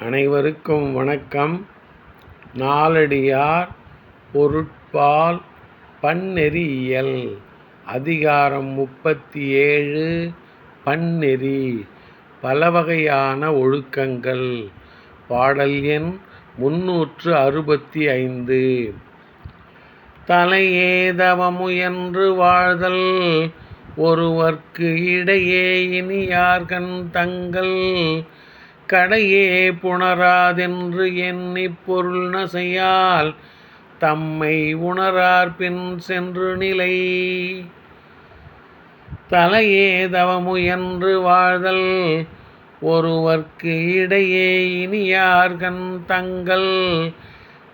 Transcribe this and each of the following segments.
அனைவருக்கும் வணக்கம். நாலடியார் பொருட்பால் பன்னெறியியல் அதிகாரம் 37 பன்னெறி பலவகையான ஒழுக்கங்கள். பாடல் எண் 365. தலையே தவமுயன்று வாழ்தல் ஒருவர்க்கு இடையே இனியார்கண் தங்கள் கடையே புணராதென்று எண்ணிப் பொருள் நசையால் தம்மை உணரார்பின் சென்று நிலை. தலையே தவமுயன்று வாழ்தல் ஒருவர்க்கு இடையே இனியார்கண் தங்கள்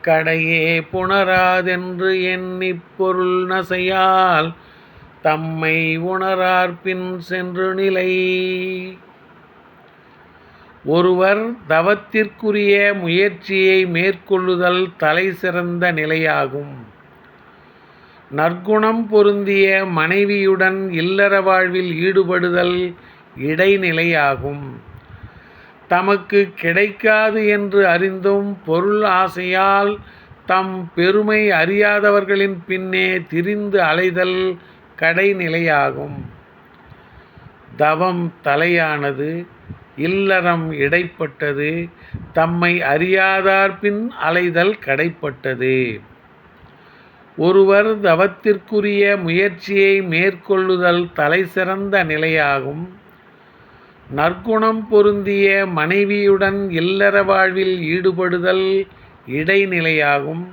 கடையே புணராதென்று எண்ணிப் பொருள் நசையால் தம்மை உணரார்பின் சென்று நிலை. ஒருவர் தவத்திற்குரிய முயற்சியை மேற்கொள்ளுதல் தலை சிறந்த நிலையாகும். நற்குணம் பொருந்திய மனைவியுடன் இல்லற வாழ்வில் ஈடுபடுதல் இடைநிலையாகும். தமக்கு கிடைக்காது என்று அறிந்தும் பொருள் ஆசையால் தம் பெருமை அறியாதவர்களின் பின்னே திரிந்து அலைதல் கடைநிலையாகும். தவம் தலையானது, இல்லறம் இடைப்பட்டது, தம்மை அறியாதார்பின் அலைதல் கடைப்பட்டது. ஒருவர் தவத்திற்குரிய முயற்சியை மேற்கொள்ளுதல் தலை சிறந்த நிலையாகும். நற்குணம் பொருந்திய மனைவியுடன் இல்லற வாழ்வில் ஈடுபடுதல் இடைநிலையாகும்.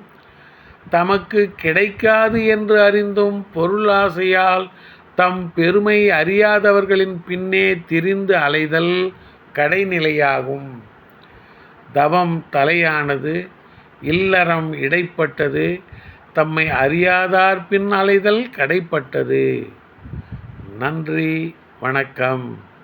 தமக்கு கிடைக்காது என்று அறிந்தும் பொருள் ஆசையால் தம் பெருமை அறியாதவர்களின் பின்னே திரிந்து அலைதல் கடைநிலையாகும். தவம் தலையானது, இல்லறம் இடைப்பட்டது, தம்மை அறியாதார்பின் அலைதல் கடைப்பட்டது. நன்றி, வணக்கம்.